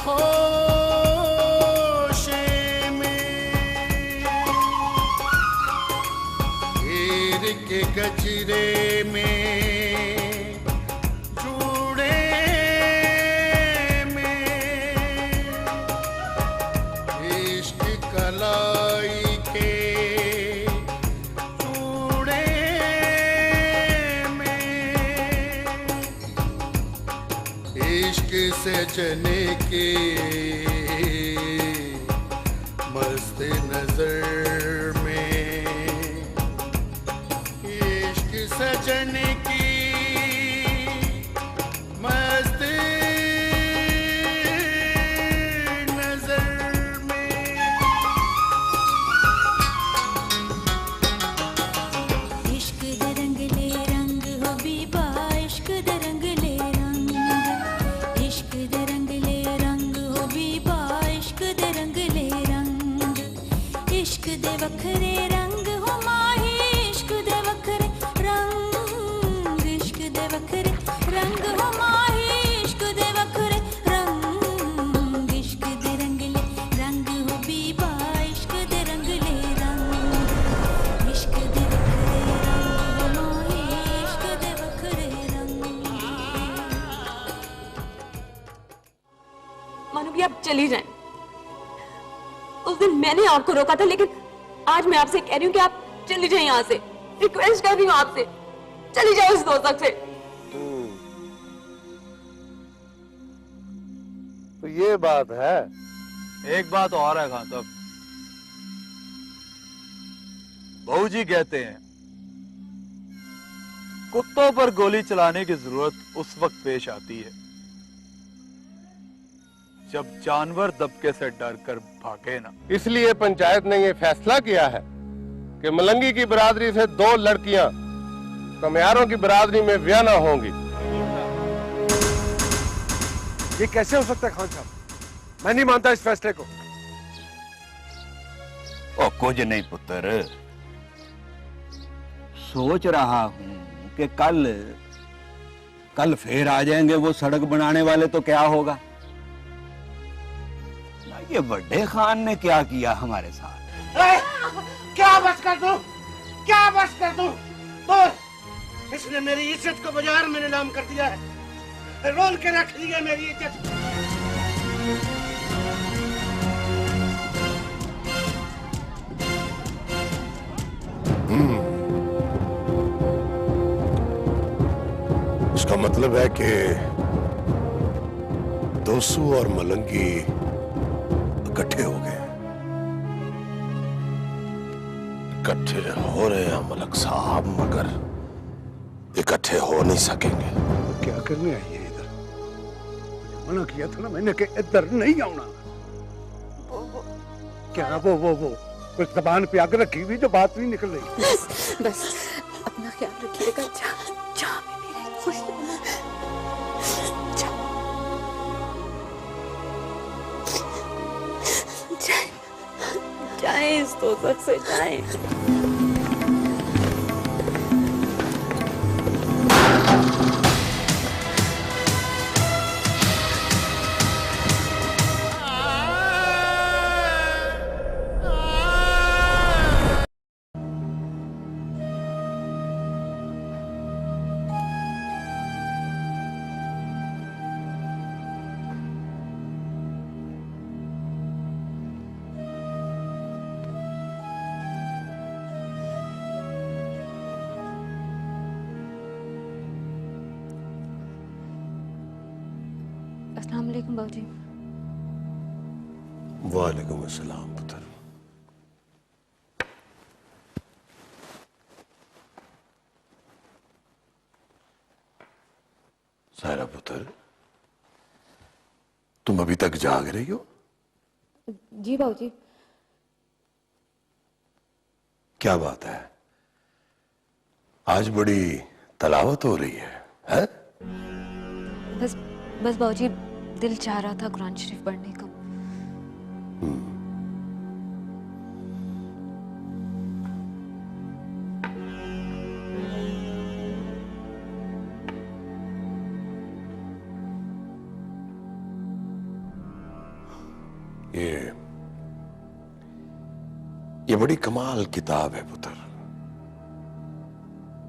होशे में हीर के गजरे में जूड़े में इश्क कलाई के जूड़े में इश्क सजने के मस्त नजर में इश्क सजने की मस्त नजर में। इश्क दे रंगले रंग हो बीबा, इश्क दे रंगले रंग, इश्क दे रंगले रंग हो बीबा, इश्क दे रंगले रंग, इश्क दे वखरे रंग हो माही, इश्क दे वखरे रंग, इश्क दे वखरे रंग हो माही, इश्क दे वखरे रंग, इश्क दे रंगले रंग हो बीबा, इश्क दे रंगले रंग, इश्क दे वखरे रंग हो माही, इश्क दे वखरे रंग। मानो भी आप चली जाएं। उस दिन मैंने आपको रोका था, लेकिन आज मैं आपसे कह रही हूँ कि आप चली जाएं यहाँ से। रिक्वेस्ट कर रही हूँ आपसे, चली जाओ इस दोज़ख से। तो ये बात है। एक बात और है खान साहब, बहू जी कहते हैं कुत्तों पर गोली चलाने की जरूरत उस वक्त पेश आती है जब जानवर दबके से डर कर भागे ना। इसलिए पंचायत ने ये फैसला किया है कि मलंगी की बरादरी से 2 लड़कियां कमियारों की बरादरी में ब्याह ना होंगी। ये कैसे हो सकता है खान साहब? मैं नहीं मानता इस फैसले को। ओ कुछ नहीं पुत्र, सोच रहा हूं कि कल फिर आ जाएंगे वो सड़क बनाने वाले, तो क्या होगा? ये बड़े खान ने क्या किया हमारे साथ? क्या बस कर दूं? क्या बस कर दूं? बोल, इसने मेरी इज्जत को बाजार में नीलाम कर दिया है, रोल के रख ली है मेरी इज्जत। इसका मतलब है कि दोसू और मलंगी इकट्ठे हो गए। इकट्ठे हो रहे हैं मलक साहब, मगर इकट्ठे हो नहीं सकेंगे। क्या करने आई है इधर? मना किया था ना मैंने कि इधर नहीं आना। क्या वो कुछ जबान पे आग रखी हुई जो बात नहीं निकल रही। बस अपना ख्याल रखिएगा। जहाँ भी रहे खुश रहना। जाए इस दोज़ख से जाए। अस्सलाम वालेकुम बाबूजी। वालेकुम अस्सलाम पुत्र। सारा पुत्र, तुम अभी तक जाग रही हो? जी बाबूजी। क्या बात है, आज बड़ी तलावत हो रही है, हैं? बस बाबूजी, दिल चाह रहा था कुरान शरीफ पढ़ने का। ये बड़ी कमाल किताब है पुत्र।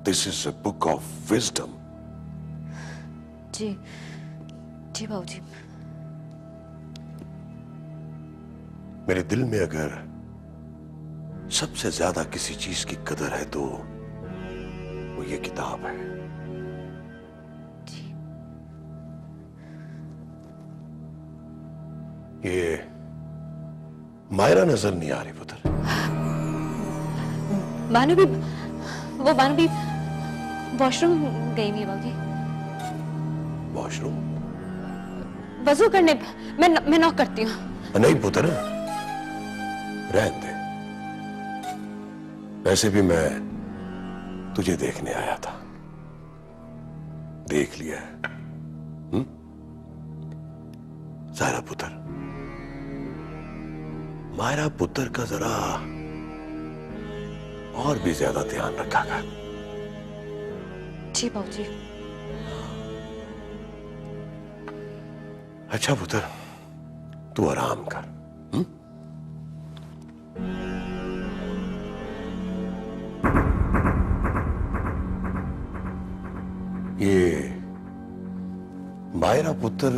This is a book of wisdom. जी जी बाबूजी। मेरे दिल में अगर सबसे ज्यादा किसी चीज की कदर है तो वो ये किताब है। ये मायरा नजर नहीं आ रही पुत्र। बानू भी, वो बानू भी वॉशरूम गई हुई है बाबूजी। वॉशरूम? वजू करने। मैं नॉक करती हूँ। नहीं पुत्र, रहने दे। वैसे भी मैं तुझे देखने आया था, देख लिया है। सारा पुत्र, मायरा पुत्र का जरा और भी ज्यादा ध्यान रखा कर। जी बाबूजी। अच्छा पुत्र, तू आराम कर। ये मायरा पुत्र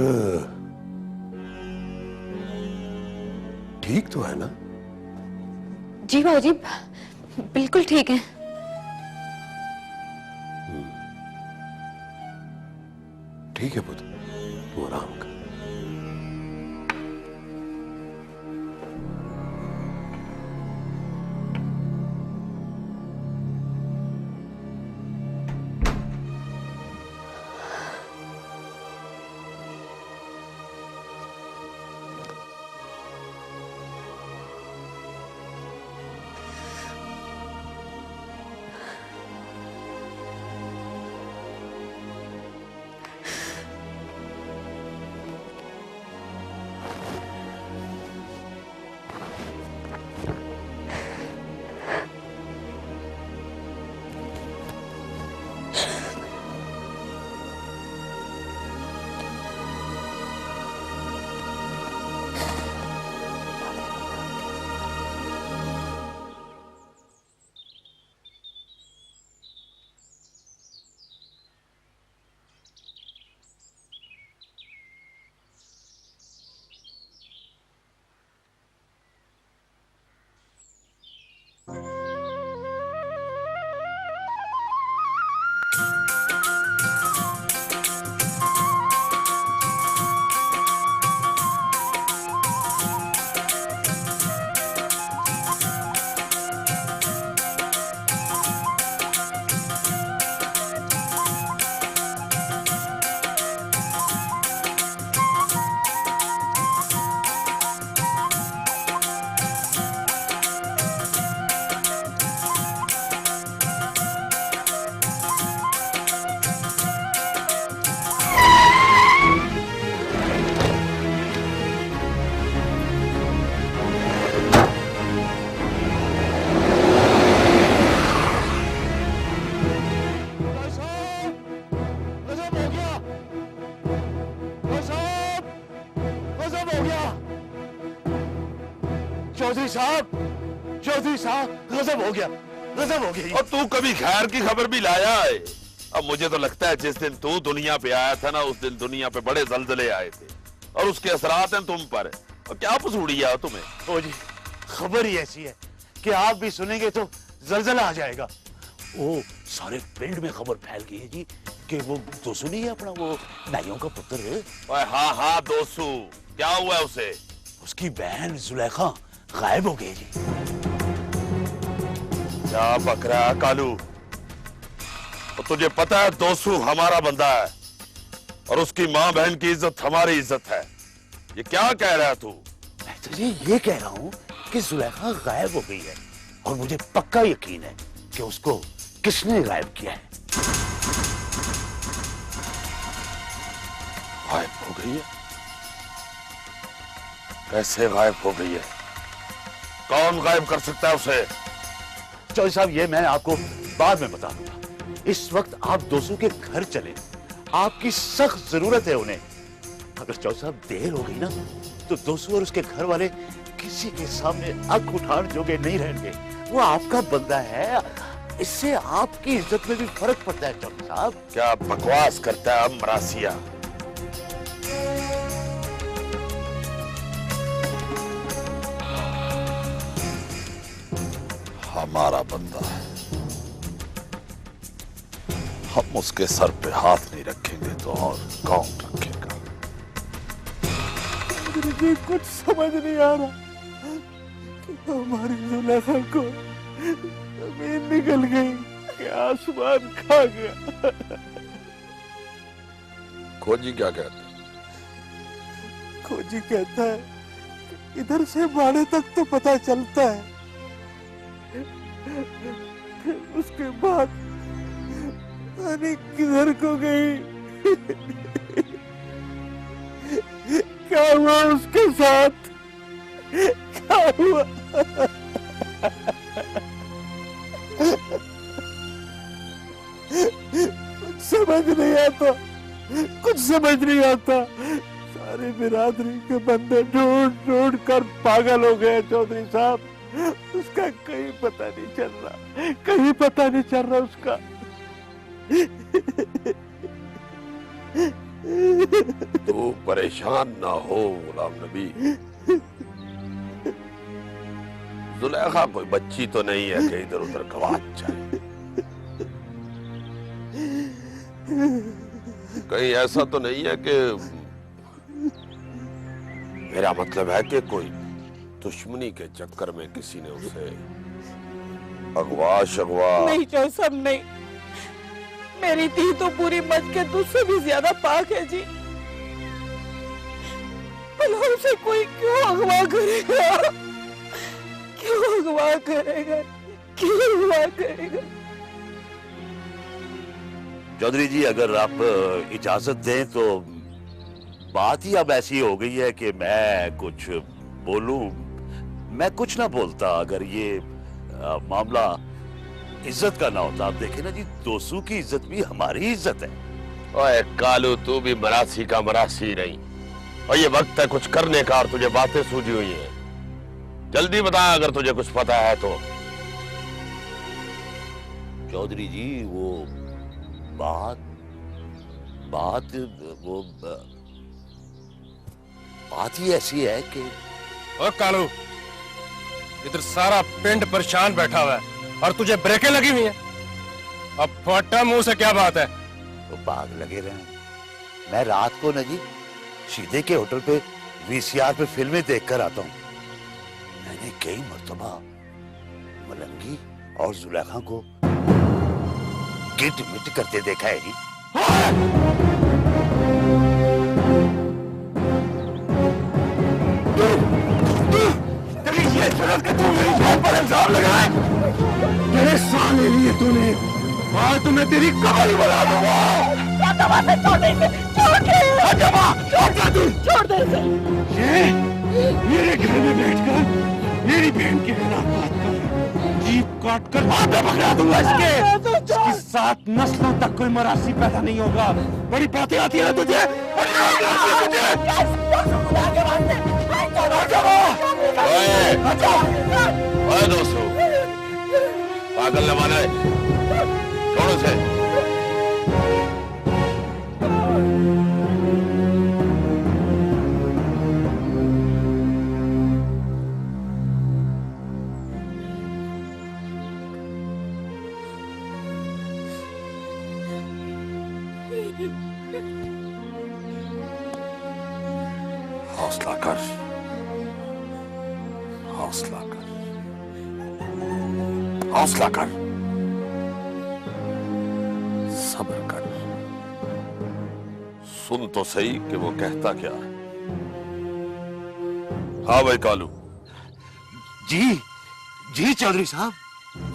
ठीक तो है ना? जी बाबूजी, बिल्कुल ठीक है। ठीक है पुत्र, तू आराम कर। चौधरी साहब गजब हो गया, गजब हो गया। और तू कभी खैर की खबर भी लाया है? अब मुझे तो लगता है जिस दिन तू दुनिया पे आया था ना, उस दिन दुनिया पे बड़े जल्जले आए थे और उसके असरात हैं तुम पर। और क्या पसूड़िया तुम्हें? ओ जी, खबर ही ऐसी है कि आप भी सुनेंगे तो जलजला आ जाएगा। ओ सारे पिंड में खबर फैल गई है जी कि वो दोसू नहीं है अपना, वो नाइयों का पुत्र है। हाँ हाँ दोसू, क्या हुआ उसे? उसकी बहन जुलेखा गायब हो गई जी। क्या बक रहा है कालू? तो तुझे पता है दोसू हमारा बंदा है और उसकी माँ बहन की इज्जत हमारी इज्जत है। ये क्या कह रहा है तू? मैं तो ये कह रहा हूँ कि जुलेखा गायब हो गई है और मुझे पक्का यकीन है कि उसको किसने गायब किया है। गायब हो गई है? कैसे गायब हो गई है? कौन गायब कर सकता है उसे? चौधरी साहब, ये मैं आपको बाद में बता दूंगा। इस वक्त आप दोस्तों के घर चले, आपकी सख्त जरूरत है उन्हें। अगर चौधरी साहब देर हो गई ना तो दोस्तों और उसके घर वाले किसी के सामने आंख उठाने जोगे नहीं रहेंगे। वो आपका बंदा है, इससे आपकी इज्जत में भी फर्क पड़ता है चौधरी साहब। क्या बकवास करता है मरासिया? हमारा बंदा है, हम उसके सर पे हाथ नहीं रखेंगे तो और कौन रखेगा? मुझे कुछ समझ नहीं आ रहा कि हमारी जुलेखा को जमीन निकल गई कि आसमान खा गया। खोजी क्या कहता है? खोजी कहता है कि इधर से बाड़े तक तो पता चलता है, फिर उसके बाद अरे किधर को गई, क्या हुआ उसके साथ, क्या हुआ? कुछ समझ नहीं आता, कुछ समझ नहीं आता। सारे बिरादरी के बंदे ढूंढ ढूंढ कर पागल हो गए चौधरी साहब। उसका कहीं पता नहीं चल रहा, कहीं पता नहीं चल रहा उसका। तू परेशान ना हो गुलाम नबी, जुलेखा कोई बच्ची तो नहीं है कि इधर उधर गवाच जाए। कहीं ऐसा तो नहीं है कि, मेरा मतलब है कि कोई दुश्मनी के चक्कर में किसी ने उसे अगवा शगवा? नहीं चौधरी साहब नहीं, मेरी धी तो पूरी मच के दूध से भी ज्यादा पाक है जी। भला उसे कोई क्यों अगवा करेगा, क्यों अगवा करेगा, क्यों अगवा करेगा? चौधरी जी अगर आप इजाजत दें तो बात ही अब ऐसी हो गई है कि मैं कुछ बोलूं, मैं कुछ ना बोलता अगर ये मामला इज्जत का ना होता। आप देखें ना जी, दोस्तों की इज्जत भी हमारी इज्जत है। ओए कालू, तू भी मरासी का मरासी नहीं, और ये वक्त है कुछ करने का, और तुझे बातें सूझी हुई हैं। जल्दी बता अगर तुझे कुछ पता है तो। चौधरी जी वो बात ही ऐसी है कि ओ कालू, इधर सारा पिंड परेशान बैठा हुआ है और तुझे ब्रेकें लगी हुई हैं। अब फटा मुंह से क्या बात है? तो बाग लगे रहे। मैं रात को ना जी सीधे के होटल पे वीसीआर पे फिल्में देखकर आता हूँ। मैंने कई मर्तबा मलंगी और जुलेखा को गिट मिट करते देखा है जी। तेरे साले लिए तूने, और तुम्हें तेरी कमाई बना दूंगा। छोड़ दे इसे। ये मेरे घर में बैठकर मेरी बहन के खिलाफ बात कर रहा है। जीप काट कर माथा पकड़ा दूंगा इसके साथ नस्लों तक कोई मरासी पैदा नहीं होगा। बड़ी बातें आती है तुझे। ओए दोस्तों, पागल न माने, छोड़ो से। हौसला कर, हौसला कर, हौसला कर, सब्र कर। सुन तो सही कि वो कहता क्या है। हाँ भाई कालू। जी जी चौधरी साहब।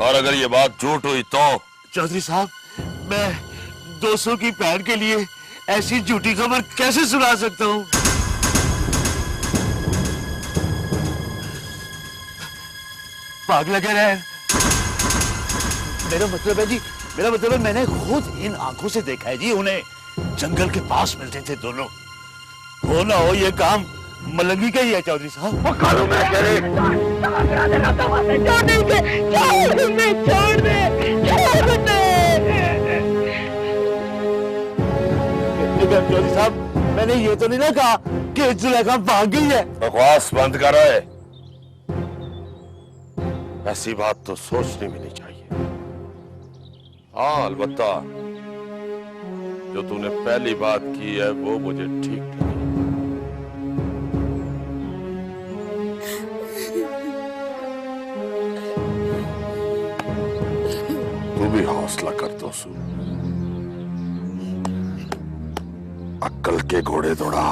और अगर ये बात झूठ हुई तो? चौधरी साहब, मैं 200 की बहन के लिए ऐसी झूठी खबर कैसे सुना सकता हूँ? भाग लगे रहे। मेरा मतलब है जी, मेरा मतलब है मैंने खुद इन आंखों से देखा है जी उन्हें। जंगल के पास मिलते थे दोनों। हो ना हो ये काम मलंगी का ही है चौधरी साहब। वो कालू मैं कह रहे चौधरी साहब, मैंने ये तो नहीं ना कहा कि जुलेखा भाग गई है। बकवास बंद कर रहा है। ऐसी बात तो सोचनी भी नहीं चाहिए। हाँ, अलबत्ता जो तूने पहली बात की है वो मुझे ठीक लगी। तू भी हौसला कर दोस्तू, अक्कल के घोड़े दौड़ा।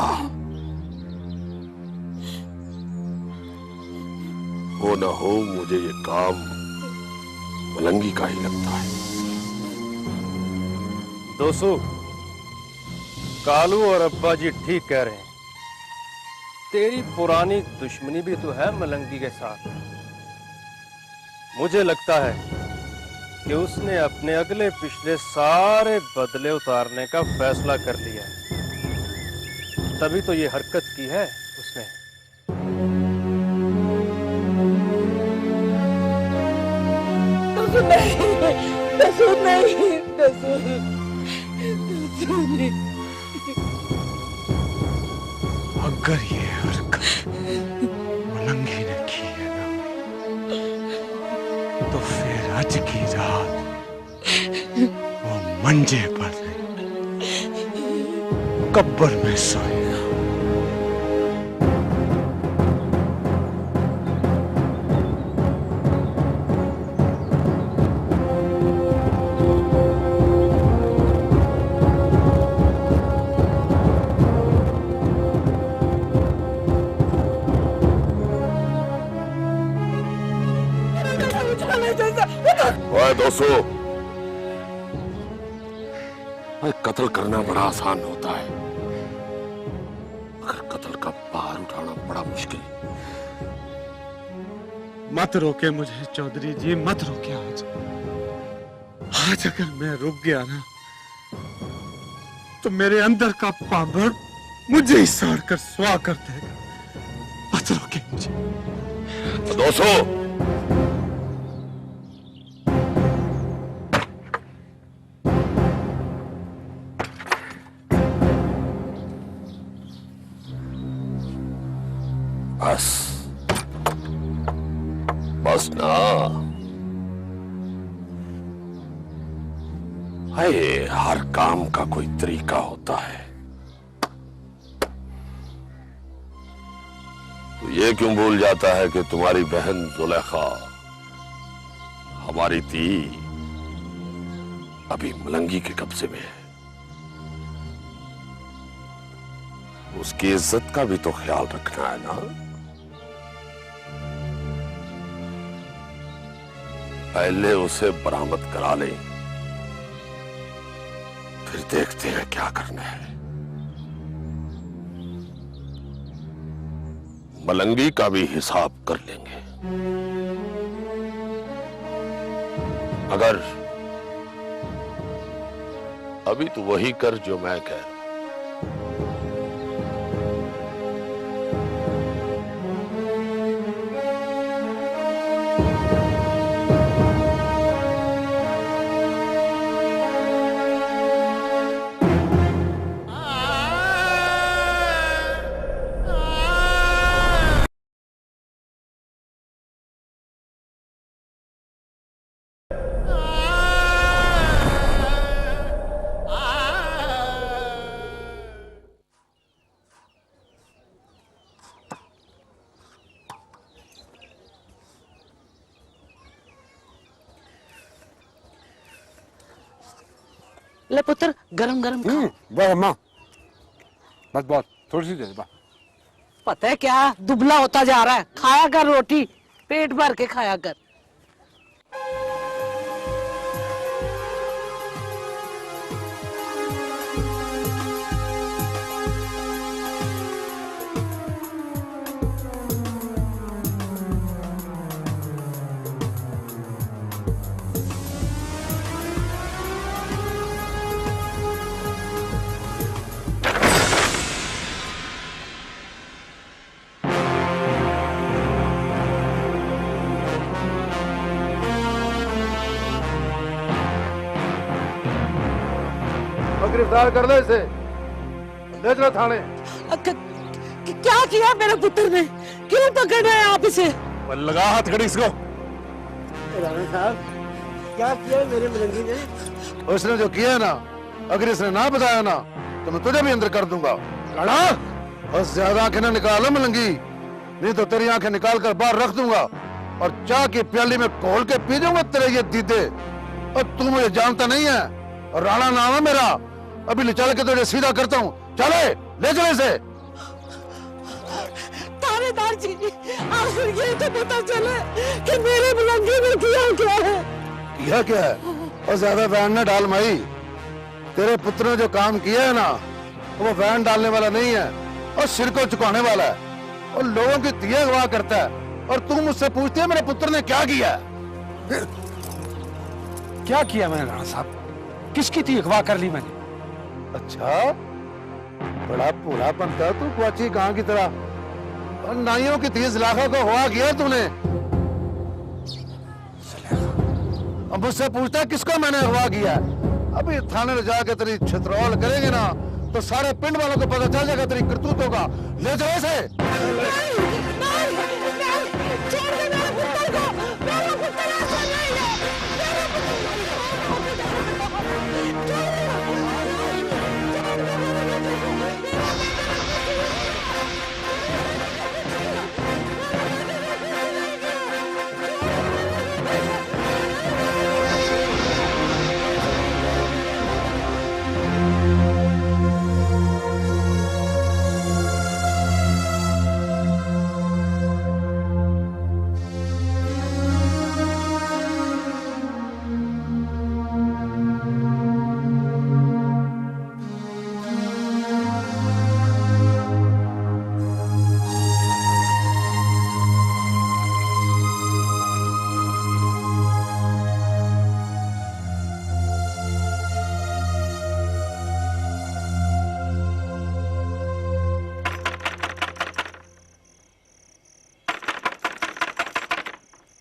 हो ना हो मुझे ये काम मलंगी का ही लगता है। दोस्तों, कालू और अब्बा जी ठीक कह रहे हैं। तेरी पुरानी दुश्मनी भी तो है मलंगी के साथ। मुझे लगता है कि उसने अपने अगले पिछले सारे बदले उतारने का फैसला कर लिया है, तभी तो ये हरकत की है उसने। अगर ये हरकत मलंगी ने की है ना, तो फिर आज की रात वो मंजे पर कब्र में सोएगा। दोस्तों, कत्ल करना बड़ा आसान होता है, मगर कत्ल का भार उठाना बड़ा मुश्किल। मत रोके मुझे चौधरी जी, मत रोके। आज अगर मैं रुक गया ना, तो मेरे अंदर का पावड़ मुझे ही साड़ कर स्वाह कर देगा। मत रोके मुझे। दोस्तों, बस ना। हाय, हर काम का कोई तरीका होता है। तो ये क्यों भूल जाता है कि तुम्हारी बहन जुलेखा हमारी थी, अभी मलंगी के कब्जे में है। उसकी इज्जत का भी तो ख्याल रखना है ना। पहले उसे बरामद करा ले, फिर देखते हैं क्या करना है। मलंगी का भी हिसाब कर लेंगे। अगर अभी तो वही कर जो मैं कह रहा हूं। ले पुत्र, गरम गरम खा। बस अम्मा, बस बहुत थोड़ी सी दे दे। पता है क्या, दुबला होता जा रहा है। खाया कर रोटी, पेट भर के खाया कर। गिरफ्तार कर लो इसे, ले चलो थाने। क्या किया मेरे पुत्र ने? क्यों पकड़ रहे हैं आप इसे? लगा हाथ खड़ी इसको। राणा साहब, क्या किया मेरे मलंगी ने? उसने जो किया ना, अगर इसने ना बताया ना तो मैं तुझे भी अंदर कर दूंगा। राणा, बस ज्यादा आंखें ना निकालो मलंगी, नहीं तो तेरी आंखें निकाल कर बाहर रख दूंगा और चाय की प्याली में घोल के पी जाऊंगा तेरे ये दीदे। और तू मुझे जानता नहीं है, और राणा नाम है मेरा। अभी ले चल के तुझे सीधा करता हूँ। चले, ले चले इसे। थानेदार जी, आखिर ये तो पता चले कि मेरे मलंगी ने किया क्या है। किया क्या है? और ज्यादा वैन न डाल माई। तेरे पुत्र ने जो काम किया है ना, वो वैन डालने वाला नहीं है और सिर को झुकाने वाला है और लोगों की दिया गवाह करता है। और तू मुझसे पूछती है मेरे पुत्र ने क्या किया? क्या किया मैंने राणा साहब? किसकी थी अगवा कर ली मैंने? अच्छा, बड़ा पूरा बनता है तू, क्वाची कहाँ की तरह। और नाइयों की 30 लाखों को हुआ किया तूने। अब मुझसे पूछता है किसको मैंने अगवा किया? अभी थाने में जाके तेरी छित्रौल करेंगे ना तो सारे पिंड वालों को पता चल जाएगा तेरी करतूतों का। ले जाओ इसे।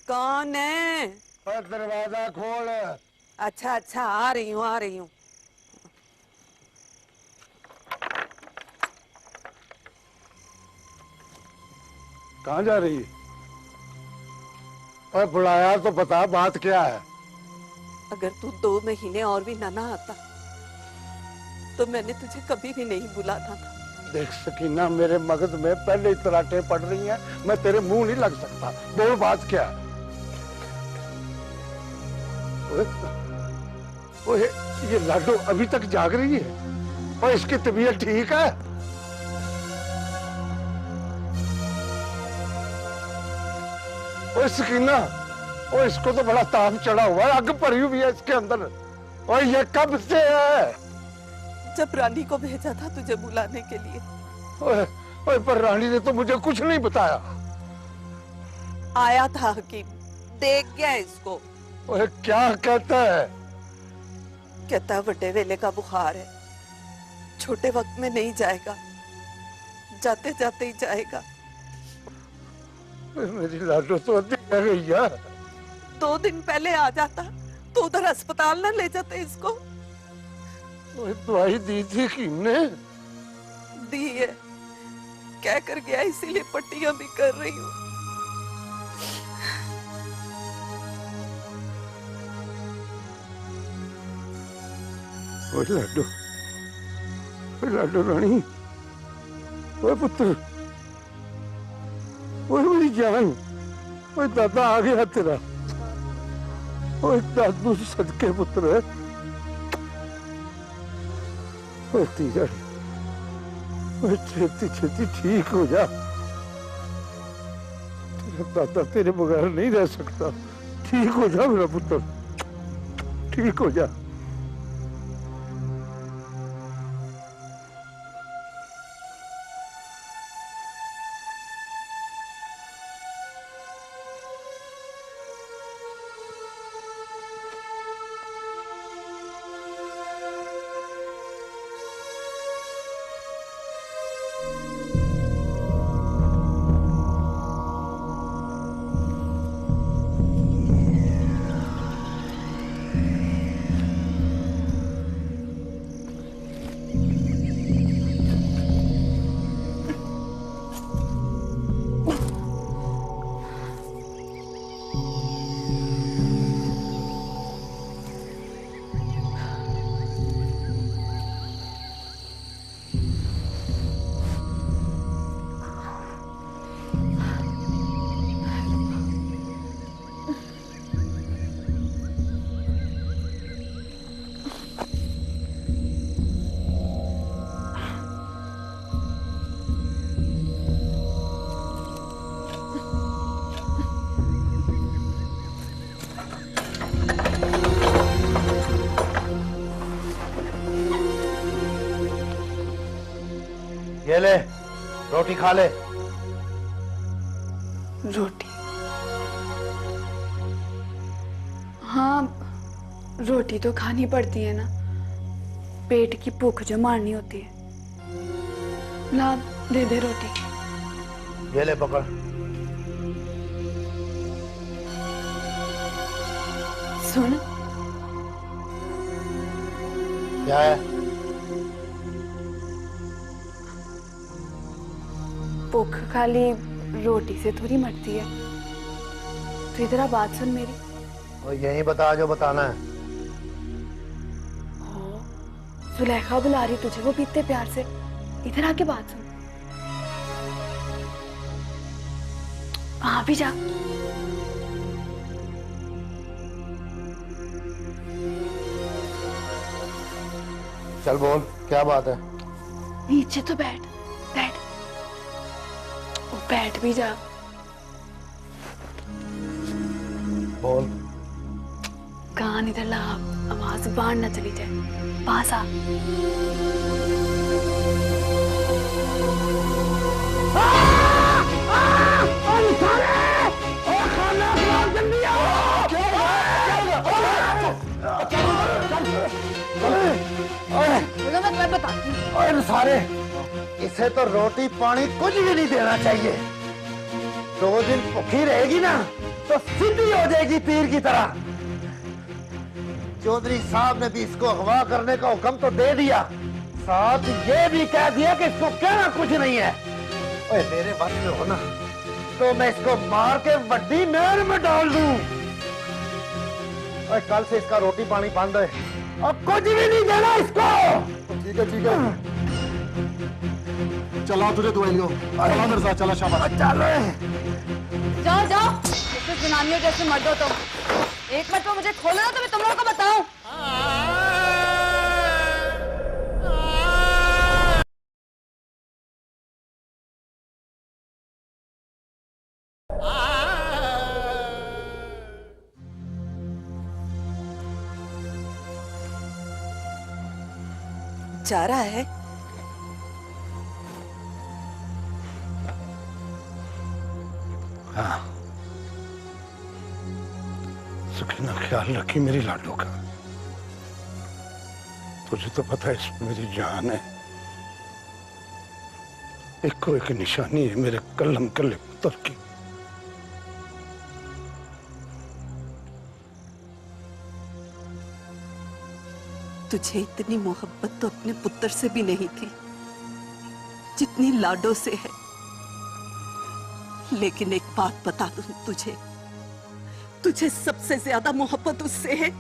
कौन है? दरवाजा खोल। अच्छा अच्छा, आ रही हूँ आ रही हूँ। कहाँ जा रही है? और बुलाया तो बता, बात क्या है? अगर तू 2 महीने और भी ना आता तो मैंने तुझे कभी भी नहीं बुलाना था। देख सकीना, मेरे मगज में पहले ही तराटे पड़ रही हैं, मैं तेरे मुंह नहीं लग सकता। बोल बात क्या है? ओए, ये लाडो अभी तक जाग रही है और इसकी तबीयत ठीक है? ओए सकीना, और इसको तो बड़ा ताप चढ़ा हुआ है, आग भरी हुई है इसके अंदर। और ये कब से है? जब रानी को भेजा था तुझे बुलाने के लिए। ओए, ओए, पर रानी ने तो मुझे कुछ नहीं बताया। आया था हकीम, देख गया इसको। ओए, क्या कहता है? कहता बड़े वेले का बुखार है, छोटे वक्त में नहीं जाएगा, जाते जाते ही जाएगा। मेरी लाडो तो अभी रह गई है। 2 दिन पहले आ जाता तो उधर अस्पताल न ले जाते इसको। दवाई दी थी किमने? दी है, कह कर गया, इसीलिए पट्टियां भी कर रही हूँ। लाडो, लाडो रानी, ओए पुत्र, ओए मेरी जान, ओए दादा आ गया तेरा। ओए दादू सदके पुत्र, ओए तीजड़, ओए छेती छेती ठीक हो जा। तेरा दादा तेरे बगैर नहीं रह सकता। ठीक हो जा मेरा पुत्र, ठीक हो जा। ये ले रोटी खा ले। रोटी? हाँ, रोटी तो खानी पड़ती है ना, पेट की भूख जो मारनी होती है। ला दे दे रोटी। ये ले पकड़। सुन, क्या है? भूख खाली रोटी से थोड़ी मरती है। तो इधर आ, बात सुन मेरी। और यही बता जो बताना है। सुलेखा बुला रही तुझे, वो भी इतने प्यार से। इधर आके बात सुन। हाँ भी जा। चल बोल, क्या बात है? नीचे तो बैठ, बैठ। ओ, बैठ भी जा। बोल। कान इधर ला, आवाज बाहर ना चली जाए। पास आ। मैं बताती हूँ। सारे इसे तो रोटी पानी कुछ भी नहीं देना चाहिए। 2 दिन भूखी रहेगी ना तो सीधी हो जाएगी तीर की तरह। चौधरी साहब ने भी इसको अगवा करने का हुक्म तो दे दिया, साथ ये भी कह दिया कि इसको कहना कुछ नहीं है। ओए मेरे वश में हो ना तो मैं इसको मार के बड़ी नहर में डाल दूं। ओए कल से इसका रोटी पानी बंद है और कुछ भी नहीं देना इसको। ठीक है ठीक है, चला तुझे दुआई लो। चला मेरे साथ, चला शाबाश। चलो जाओ जाओ, इससे जनानियों जैसे मर्द हो तुम। एक मिनट में मुझे खोलो ना तो मैं तुम लोगों को बताऊं। जा रहा है? हाँ, सुखीना ख्याल रखी मेरी लाडो का। तुझे तो पता है इसमें मेरी जान है। एक को एक निशानी है मेरे कलम कल्ले पुत्र की। तुझे इतनी मोहब्बत तो अपने पुत्र से भी नहीं थी जितनी लाडो से है। लेकिन एक बात बता दूं तुझे, तुझे सबसे ज्यादा मोहब्बत उससे है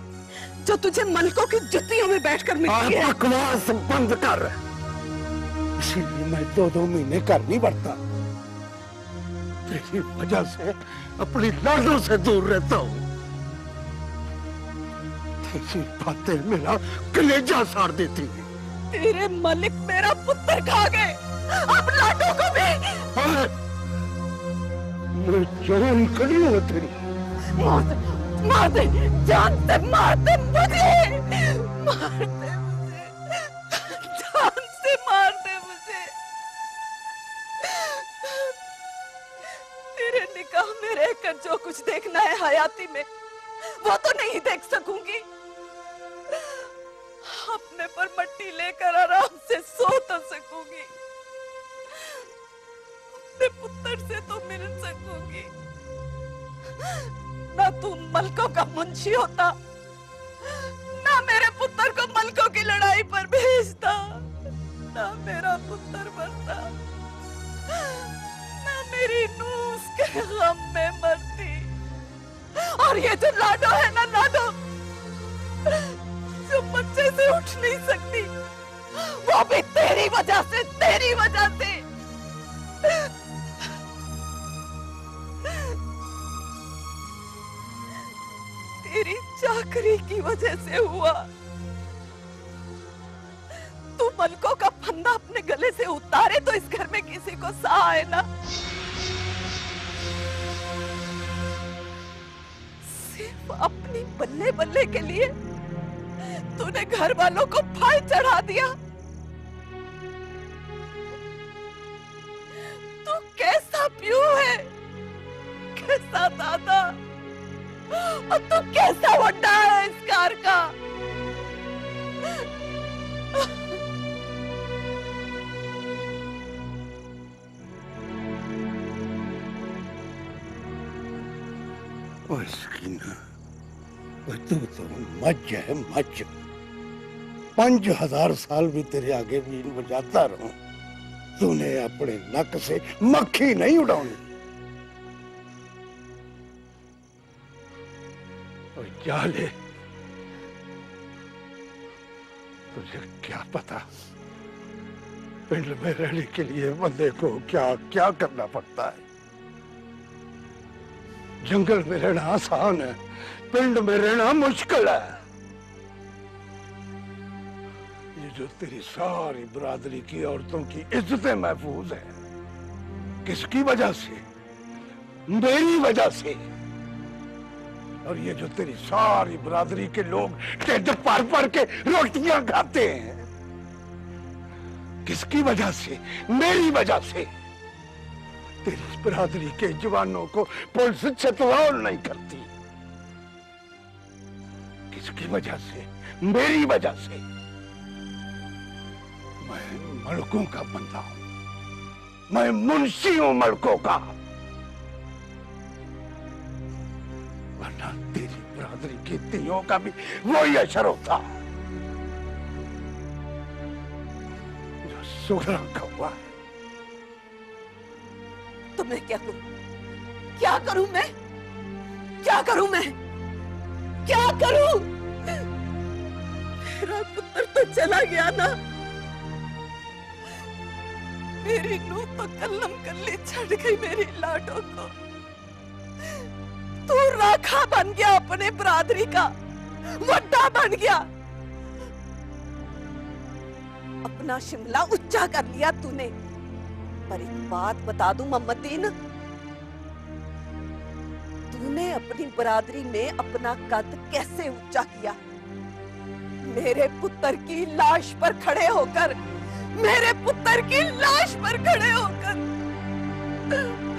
जो तुझे मलकों की जुतियों में बैठकर मिलती है। बकवास बंद कर। इसीलिए मैं 2-2 महीने घर नहीं बढ़ता। तेरी वजह से अपनी लाडो से दूर रहता हूँ। तेरी बातें मेरा कलेजा साड़ देती है। तेरे मलिक मेरा पुत्र खा गए, अब लाडो को भी। मैं जान कड़ी हूँ तेरी। मार दे, जान से मार दे मुझे, मार दे मुझे, जान से मार दे मुझे। तेरे निकाह में रहकर जो कुछ देखना है हयाती में वो तो नहीं देख सकूंगी। अपने पर मट्टी लेकर आराम से सो तो सकूंगी, अपने पुत्र से तो मिल सकूंगी। ना तू मलकों का मुंशी होता, ना मेरे पुत्र को मलकों की लड़ाई पर भेजता, ना मेरा पुत्र मरता, ना मेरी नूह उसके गम में मरती। और ये जो लाडो है ना, लाडो जो बच्चे से उठ नहीं सकती, वो भी तेरी वजह से, तेरी वजह से। तेरी चाकरी की वजह से हुआ। तू मलकों का फंदा अपने गले से उतारे तो इस घर में किसी को सा आए ना। सिर्फ अपनी बल्ले बल्ले के लिए तूने घर वालों को फाड़ चढ़ा दिया। और तू कैसा वड्डा है इस कार का। तू तो मज है मज। 5000 साल भी तेरे आगे बीन बजाता रहूं, तूने अपने नक से मक्खी नहीं उड़ानी। जाले, तुझे क्या पता पिंड में रहने के लिए बंदे को क्या क्या करना पड़ता है। जंगल में रहना आसान है, पिंड में रहना मुश्किल है। ये जो तेरी सारी बरादरी की औरतों की इज्जतें महफूज हैं, किसकी वजह से? मेरी वजह से। और ये जो तेरी सारी बरादरी के लोग ढिड भर भर के रोटियां खाते हैं, किसकी वजह से? मेरी वजह से। तेरी बरादरी के जवानों को पुलिस छतवार नहीं करती, किसकी वजह से? मेरी वजह से। मैं मलकों का बंदा हूं, मैं मुंशी हूं मलकों का। वरना तेरी बरादरी की तियों का भी वही असर होता जो सुगरा का हुआ है। तो मैं क्या करूं? क्या करूं मैं? क्या करूं मैं? क्या करूं? मेरा पुत्र तो चला गया ना, मेरी नूह तो कल्लम कल्ली छड़ गई मेरी लाडो को। तू राखा बन गया अपने बरादरी का, वड्डा बन गया। अपना शिमला ऊंचा कर लिया तूने। पर एक बात बता दूं मोहम्मदीन, तूने अपनी बरादरी में अपना कद कैसे ऊंचा किया? मेरे पुत्र की लाश पर खड़े होकर, मेरे पुत्र की लाश पर खड़े होकर।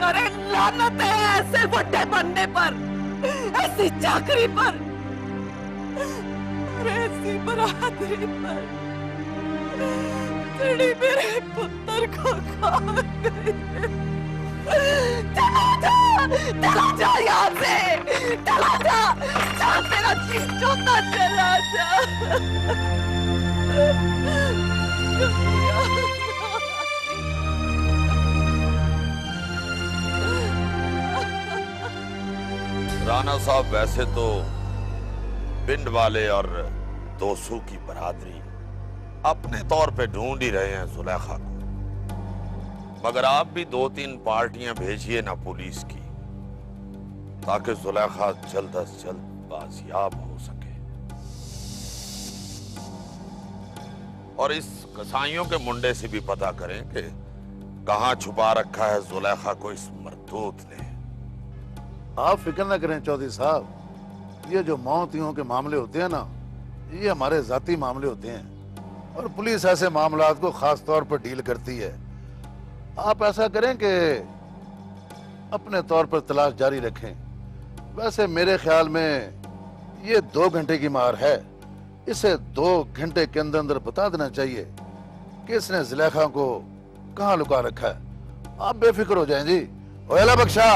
अरे लानत है ऐसे वड्डे बनने पर, ऐसी चाकरी पर, और ऐसी बरादरी पर। तेरी मेरे पुत्र को खा गई। चला जा यहाँ से, चला जा, जा तेरा जी चोता चला जा। राणा साहब, वैसे तो पिंड वाले और दोसू की बरादरी अपने तौर पे ढूंढ ही रहे हैं जुलेखा को, मगर आप भी 2-3 पार्टियां भेजिए ना पुलिस की, ताकि जुलेखा जल्द अज जल्द बाजियाब हो सके। और इस कसाईयों के मुंडे से भी पता करें कि कहां छुपा रखा है जुलेखा को इस मरदूत ने। आप फिक्र न करें चौधरी साहब, ये जो मौतियों के मामले होते हैं ना, ये हमारे जाती मामले होते हैं और पुलिस ऐसे मामलात को खास तौर पर डील करती है। आप ऐसा करें कि अपने तौर पर तलाश जारी रखें। वैसे मेरे ख्याल में ये 2 घंटे की मार है, इसे 2 घंटे के अंदर अंदर बता देना चाहिए कि इसने जुलेखा को कहाँ लुका रखा है। आप बेफिक्र हो जाएं जी। ओला बख्शा,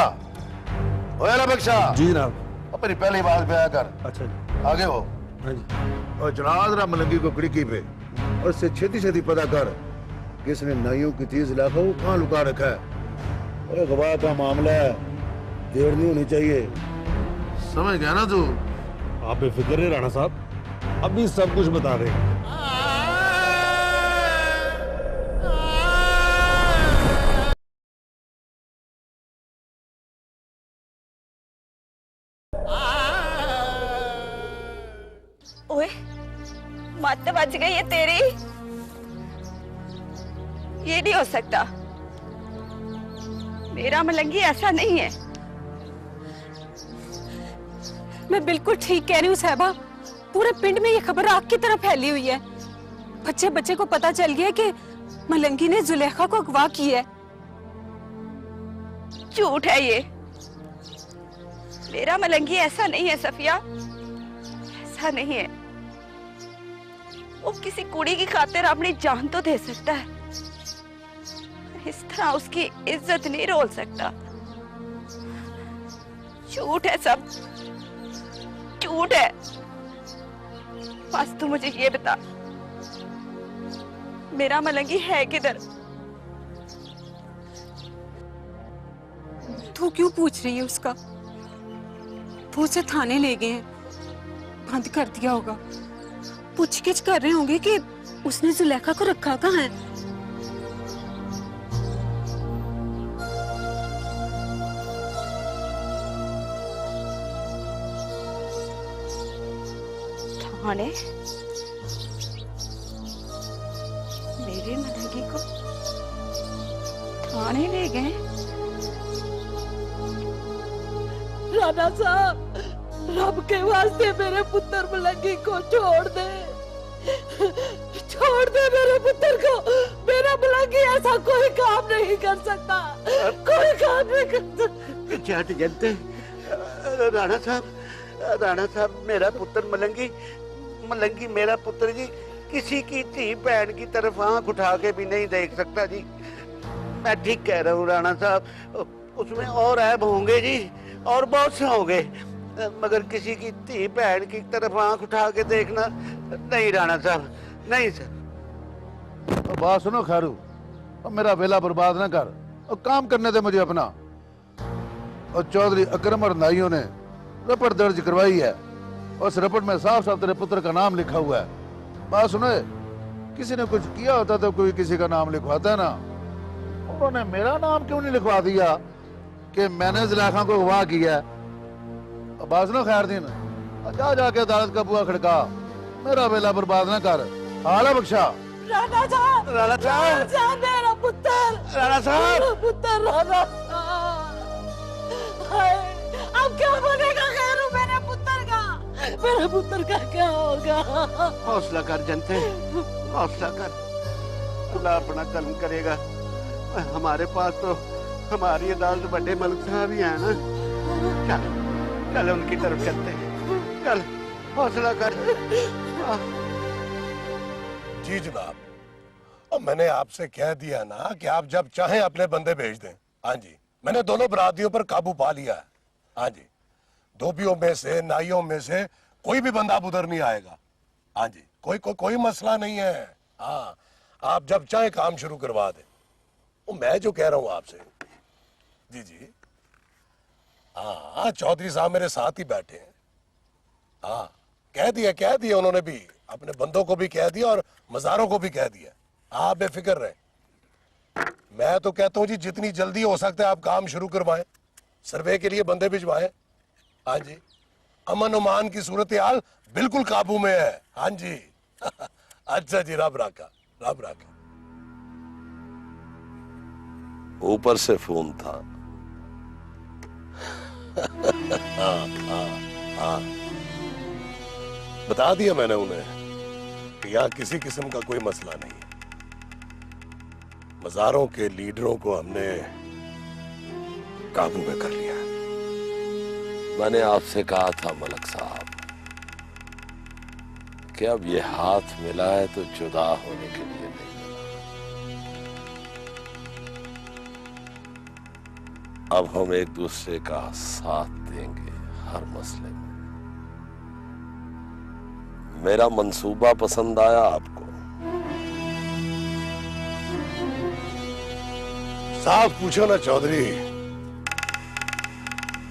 ओला बख्शा जी जनाब। अपनी पहली बात पे आकर। अच्छा जी, आगे हो। हाँ जी। और जनाब जरा मलंगी को खिड़की पे और इससे छेती छेती पता कर कि इसने नाइयों की चीज लाखा वो कहाँ लुका रखा है। और गवाह का मामला है, देर नहीं होनी चाहिए। समझ गया ना तू? आप बेफिक्र रहे राणा साहब, अभी सब कुछ बता देंगे। ओए, मत बच गई है तेरी। ये नहीं हो सकता, मेरा मलंगी ऐसा नहीं है। मैं बिल्कुल ठीक कह रही हूँ साहबा, पूरे पिंड में ये खबर आग की तरह फैली हुई है। बच्चे बच्चे को पता चल गया कि मलंगी ने जुलेखा को अगवा किया है। झूठ है ये। मेरा मलंगी ऐसा नहीं है सफिया, ऐसा नहीं है। वो किसी कुड़ी की खातिर अपनी जान तो दे सकता है, इस तरह उसकी इज्जत नहीं रोल सकता। झूठ है सब, झूठ है। बस तू मुझे ये बता, मेरा मलंगी है किधर? तू क्यों पूछ रही है उसका? वो उसे थाने ले गए हैं, बंद कर दिया होगा। पूछगिछ कर रहे होंगे कि उसने जुलेखा को रखा कहाँ है। थाने? मेरे मलंगी को थाने ले गए? राणा साहब, रब के वास्ते मेरे पुत्र मलंगी को छोड़ दे, छोड़ दे मेरे पुत्र को। मेरा मलंगी ऐसा कोई काम नहीं कर सकता, कोई काम नहीं कर सकता। क्या जानते राणा साहब, मेरा पुत्र मलंगी मेरा पुत्र जी किसी की धी बहन की तरफ आंख उठा के भी नहीं देख सकता जी। मैं ठीक कह रहा हूँ राणा साहब, उसमें और ऐब होंगे जी, और बहुत से होंगे, मगर किसी की धी बहन की तरफ आंख उठा के देखना नहीं राणा साहब, नहीं सर। तो बात सुनो खारू, और मेरा वेला बर्बाद ना कर, और काम करने दे मुझे अपना। और चौधरी अकरम और नाइयों ने रपट दर्ज करवाई है, और उस रपट में साफ साफ तेरे पुत्र का नाम लिखा हुआ है। बात सुनो, किसी ने कुछ किया होता तो कोई किसी का नाम लिखवाता है ना। उन्होंने मेरा नाम क्यों नहीं लिखवा दिया कि मैंने जुलेखा को अगवा किया? बात सुनो खैरदीन, जा जाके अदालत का बुआ खड़का, मेरा वेला बर्बाद ना कर। हाला बख्शा। राणा साहब, राणा साहब, मेरा पुत्र, राणा साहब, मेरा पुत्र राणा साहब। अब क्या बनेगा खैरू मेरे पुत्र का? मेरे पुत्र का क्या होगा? हौसला कर जनते, हौसला कर, अल्लाह अपना कर्म करेगा। हमारे पास तो हमारी अदालत बड़े मलिक साहब ही है ना। चल चल उनकी तरफ चलते हैं, चल हौसला कर। जी जनाब, और मैंने आपसे कह दिया ना कि आप जब चाहें अपने बंदे भेज दें। हाँ जी, मैंने दोनों बरातियों पर काबू पा लिया है। हाँ जी, धोबियों में से, नाइयों में से कोई भी बंदा अब उधर नहीं आएगा। हाँ जी, कोई मसला नहीं है। हाँ, आप जब चाहे काम शुरू करवा दें। वो मैं जो कह रहा हूं आपसे, जी, हाँ, चौधरी साहब मेरे साथ ही बैठे हैं। हाँ, कह दिया उन्होंने भी, अपने बंदों को भी कह दिया और मज़ारों को भी कह दिया। आप बेफिक्र रहें। मैं तो कहता हूँ जी, जितनी जल्दी हो सकता है आप काम शुरू करवाएं, सर्वे के लिए बंदे भिजवाएं। हाँ जी, अमन उमान की सूरत हाल बिल्कुल काबू में है। हाँ जी। अच्छा जी, रब राखा, रब राखा। ऊपर से फोन था। हाँ, बता दिया मैंने उन्हें कि यहाँ किसी किस्म का कोई मसला नहीं है। मज़ारों के लीडरों को हमने काबू में कर लिया। मैंने आपसे कहा था मलक साहब कि अब ये हाथ मिला है तो जुदा होने के लिए नहीं मिला। अब हम एक दूसरे का साथ देंगे हर मसले में। मेरा मंसूबा पसंद आया आपको? साफ पूछो ना चौधरी,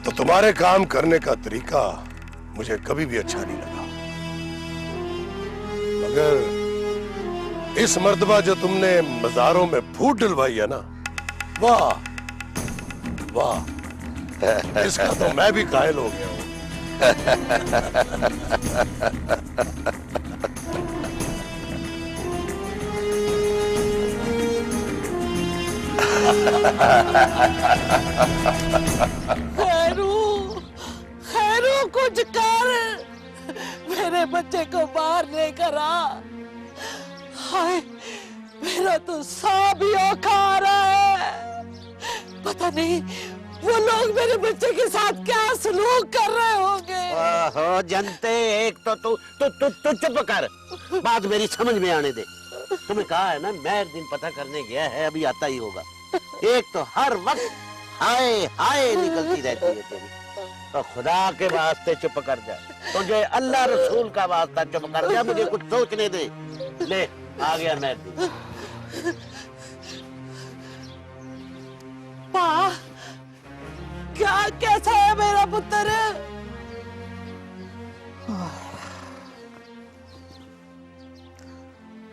तो तुम्हारे काम करने का तरीका मुझे कभी भी अच्छा नहीं लगा, मगर इस मर्तबा जो तुमने मज़ारों में फूट डलवाई है ना, वाह वाह, इसका तो मैं भी कायल हो गया हूं। खैरू कुछ कर, मेरे बच्चे को बाहर लेकर आ। हाय, मेरा तो सांप ही औखा रहा है। पता नहीं वो लोग मेरे बच्चे के साथ क्या सलूक कर रहे होंगे। ओहो जनते, एक तो तू चुप कर, बात मेरी समझ में आने दे। तुम्हें कहा है ना, मैं दिन पता करने गया है, अभी आता ही होगा। एक तो हर वक्त हाय हाय निकलती रहती है तेरी, तो खुदा के वास्ते चुप कर जा। तुझे अल्लाह रसूल का वास्ता चुप कर जा, मुझे कुछ सोचने दे। ले आ गया मैं। माँ, क्या कैसा है मेरा पुत्र?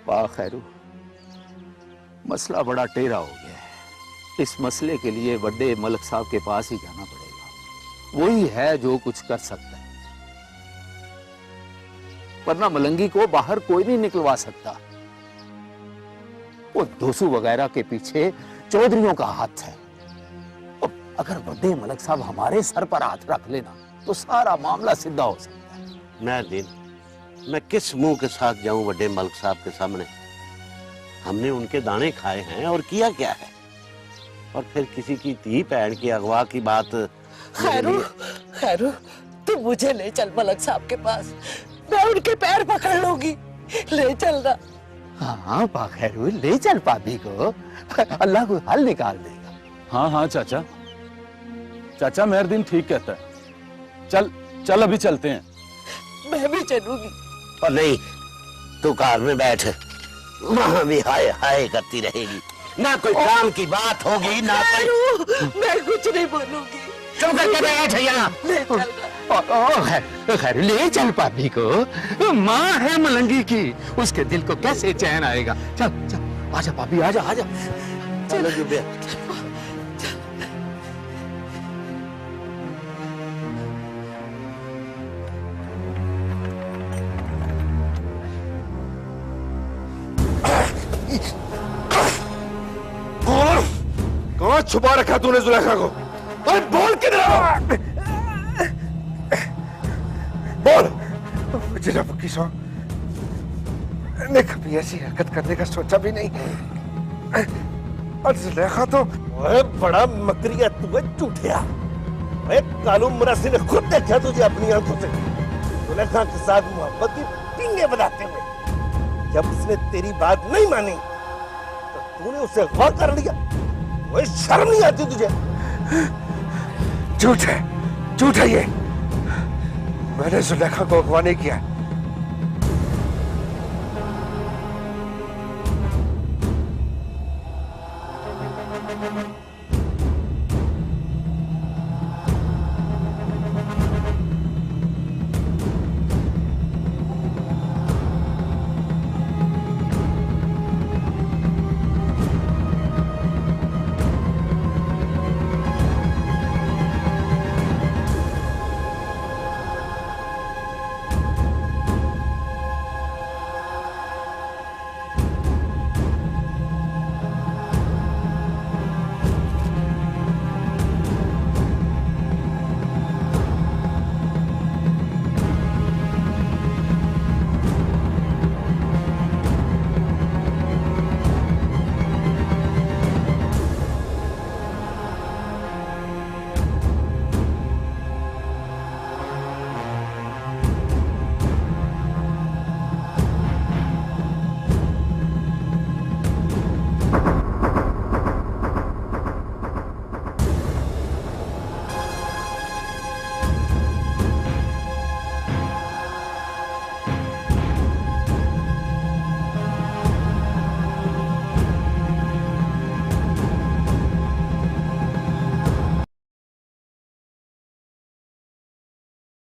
वाह खैरू, मसला बड़ा टेढ़ा हो गया है। इस मसले के लिए बड़े मलक साहब के पास ही जाना पड़ेगा, वही है जो कुछ कर सकता है, वरना मलंगी को बाहर कोई नहीं निकलवा सकता। वो दोसू वगैरह के पीछे चौधरियों का हाथ है। अगर बड़े मलक साहब हमारे सर पर हाथ रख लेना तो सारा मामला सीधा हो सकता है। मैं किस मुंह के साथ जाऊं बड़े मलक साहब के सामने? हमने उनके दाने खाए हैं और किया क्या है? और फिर किसी की धी पैर की अगवा की बात। खैरू, तू मुझे ले चल मलक साहब के पास, मैं उनके पैर पकड़ लूंगी। ले चल ना। हाँ पा खैरू, ले चल भाभी को, अल्लाह को हल निकाल देगा। हाँ हाँ चाचा, चाचा मेहरदीन ठीक कहता है। चल अभी चलते हैं। मैं भी चलूंगी। और नहीं, तू कार में बैठ, वहां भी हाय हाय करती रहेगी, ना कोई काम की बात होगी ना कोई। मैं कुछ नहीं बोलूंगी। चुप करके बैठ यहाँ। खैर ले चल भाभी को, माँ है मलंगी की, उसके दिल को कैसे चैन आएगा। चल चल आजा भाभी, आजा आजा। चलो जुबे। कहाँ छुपा रखा तूने जुलेखा को? अरे बोल किधर? बोल। जनाब वकील साहब, मैंने कभी ऐसी हरकत करने का सोचा भी नहीं। और जुलेखा तो बड़ा मकरी है तू, झूठिया। कालू मुरासी ने खुद देखा तुझे अपनी आंखों से जुलेखा के साथ मोहब्बत की पिंगे बनाते हुए। जब उसने तेरी बात नहीं मानी तो तूने उसे अगवा कर लिया। वही शर्म नहीं आती तुझे? झूठ है ये। मैंने जुलेखा को अगवा नहीं किया।